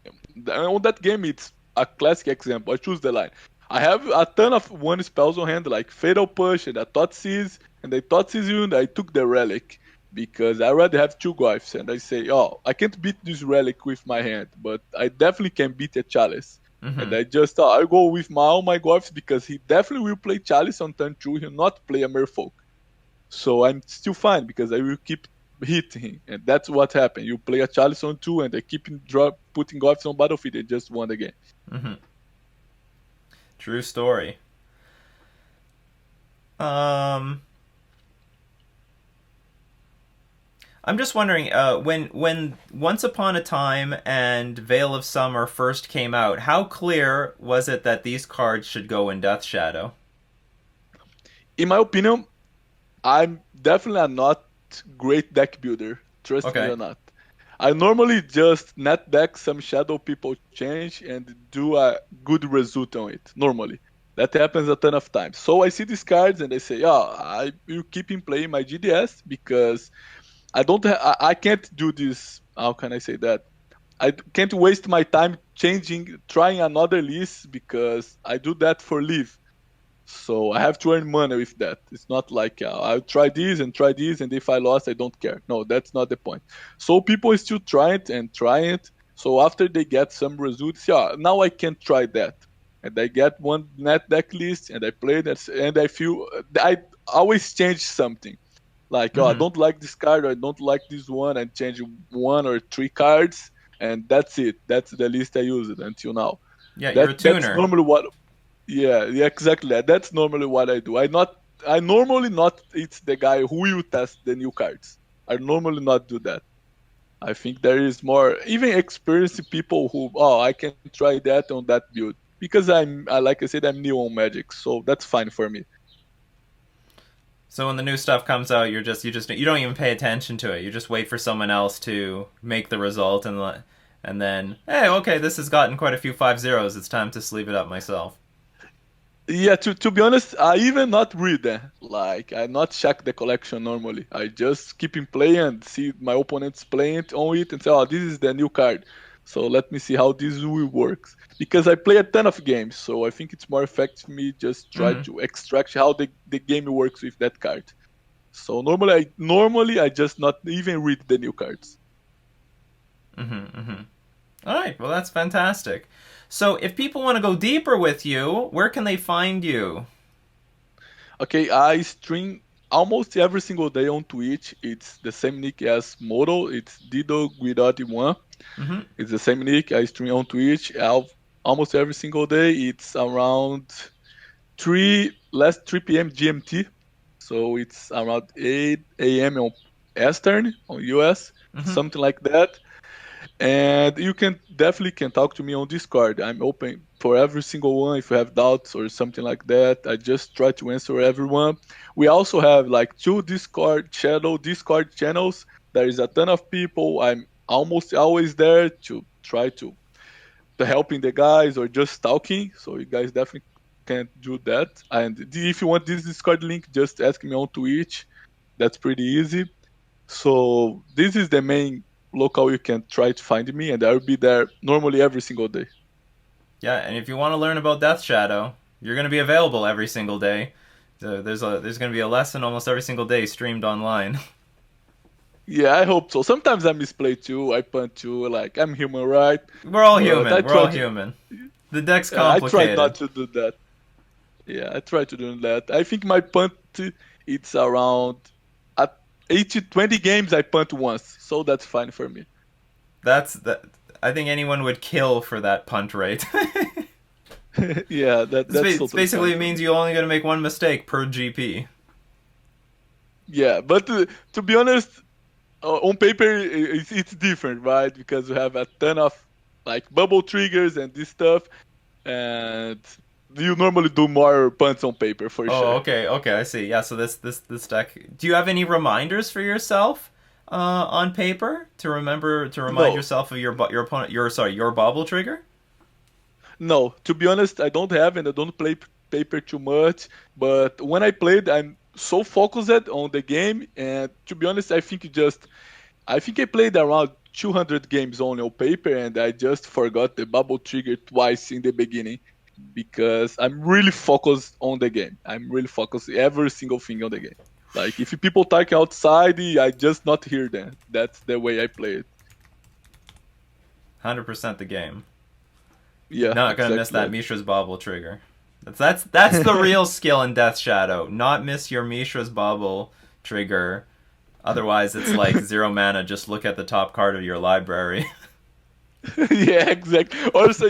On that game, it's a classic example. I choose the line. I have a ton of 1 spells on hand, like Fatal Push and a Thoughtseize, and I Thoughtseize you, and I took the Relic because I already have 2 Goyfs, and I say, oh, I can't beat this Relic with my hand, but I definitely can beat a Chalice. And I just I go with all my Goyfs because he definitely will play Chalice on turn 2, he'll not play a Merfolk. So I'm still fine because I will keep hitting him, and that's what happened. You play a Chalice on 2, and I keep him putting Goyfs on battlefield and just won the game. True story. I'm just wondering, when Once Upon a Time and Veil of Summer first came out, how clear was it that these cards should go in Death Shadow? In my opinion, I'm definitely not great deck builder. Trust me Okay. or not. I normally just net deck some Shadow People change and do a good result on it. Normally. That happens a ton of times. So I see these cards and I say, yeah, I will keep in playing my GDS because I can't do this. How can I say that? I can't waste my time trying another list because I do that for live. So I have to earn money with that. It's not like I'll try this, and if I lost, I don't care. No, that's not the point. So people still try it and try it. So after they get some results, yeah, now I can try that. And I get one net deck list, and I play that, and I feel I always change something. Like, oh, I don't like this card, or I don't like this one, and change 1 or 3 cards, and that's it. That's the list I used until now. Yeah, you're a That's tuner. normally what. Yeah, exactly. That's normally what I do. I normally not. It's the guy who will test the new cards. I normally not do that. I think there is more even experienced people who I can try that on that build because like I said, I'm new on Magic, so that's fine for me. So when the new stuff comes out, you don't even pay attention to it. You just wait for someone else to make the result, and then, hey, okay, this has gotten quite a few 5-0s. It's time to sleeve it up myself. Yeah, to be honest, I even not read them. Like I not check the collection normally. I just keep in play and see my opponents playing it on it and say, oh, this is the new card. So let me see how this will works. Because I play a ton of games, so I think it's more effective for me just try to extract how the game works with that card. So normally I just not even read the new cards. All right, well, that's fantastic. So if people want to go deeper with you, where can they find you? Okay, I stream almost every single day on Twitch. It's the same nick as Moto. It's didoguidotti1. It's the same nick. I stream on Twitch almost every single day. It's around 3 p.m. GMT. So it's around 8 a.m. on Eastern on US, something like that. And you can definitely talk to me on Discord. I'm open for every single one. If you have doubts or something like that, I just try to answer everyone. We also have like 2 Discord channels. There is a ton of people. I'm almost always there to try to helping the guys or just talking. So you guys definitely can do that. And if you want this Discord link, just ask me on Twitch. That's pretty easy. So this is the main local you can try to find me, and I'll be there normally every single day. Yeah, and if you want to learn about Death Shadow, you're going to be available every single day. There's going to be a lesson almost every single day streamed online. Yeah, I hope so. Sometimes I misplay too. I punt too. Like, I'm human, right? We're all human. We're all human. The deck's complicated. I try not to do that. Yeah, I try to do that. I think my punt, it's around at 20 games I punt once, so that's fine for me. I think anyone would kill for that punt rate. Yeah, that's basically means you only got to make one mistake per GP. Yeah, but to be honest, on paper it's different, right? Because we have a ton of like bubble triggers and this stuff, and you normally do more punts on paper for sure. Oh, okay, I see. Yeah, so this deck. Do you have any reminders for yourself on paper to remind yourself of your opponent? Your bobble trigger? No, to be honest, I don't have, and I don't play paper too much. But when I played, I'm so focused on the game, and to be honest, I think I played around 200 games only on paper, and I just forgot the bubble trigger twice in the beginning because I'm really focused on the game. I'm really focused every single thing on the game. Like, if people talk outside, I just not hear them. That's the way I play it. 100% the game. Yeah, not gonna miss that Mishra's bobble trigger. That's the real skill in Death Shadow. Not miss your Mishra's bobble trigger. Otherwise, it's like 0 mana. Just look at the top card of your library. Yeah, exactly.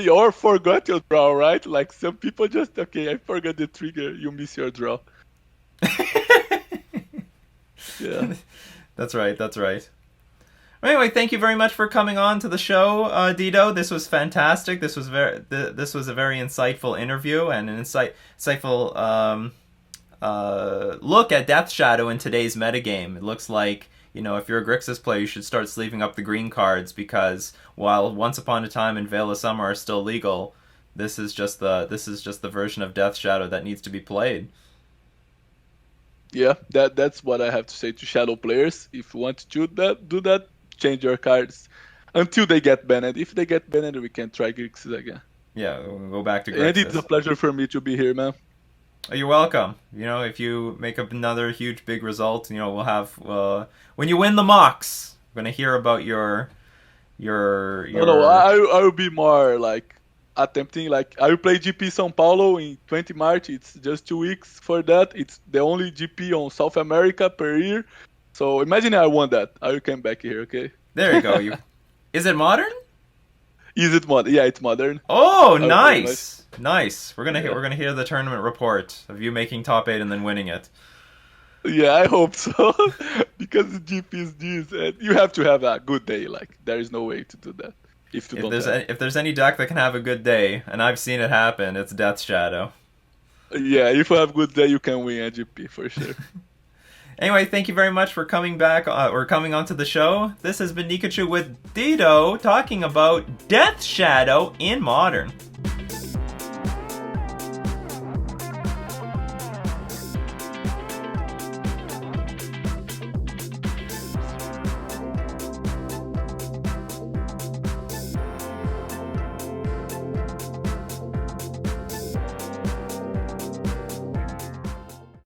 Or forgot your draw, right? Like, some people just, okay, I forgot the trigger. You miss your draw. Yeah, that's right. Anyway, thank you very much for coming on to the show, Dido. This was fantastic. This was a very insightful interview and an insightful look at Death Shadow in today's metagame. It looks like, if you're a Grixis player, you should start sleeving up the green cards, because while Once Upon a Time and Veil of Summer are still legal, this is just the version of Death Shadow that needs to be played. Yeah, that's what I have to say to Shadow players. If you want to do that, change your cards until they get banned. If they get banned, we can try Grixis again. Yeah, we'll go back to Grixis. And it's a pleasure for me to be here, man. Oh, you're welcome. If you make up another huge big result, we'll have when you win the mocks, we're gonna hear about your. No, I will be more like attempting. Like, I will play GP São Paulo in 20 March. It's just 2 weeks for that. It's the only GP on South America per year. So imagine I won that. I will come back here, okay? There you go. Is it modern? Is it modern? Yeah, it's modern. Oh, nice. We're gonna hear the tournament report of you making top 8 and then winning it. Yeah, I hope so. Because the GP is this, and you have to have a good day. Like, there is no way to do that if there's any deck that can have a good day, and I've seen it happen, it's Death Shadow. Yeah, if you have a good day, you can win a GP for sure. Anyway, thank you very much for coming back or coming onto the show. This has been Nikachu with Dido talking about Death Shadow in Modern.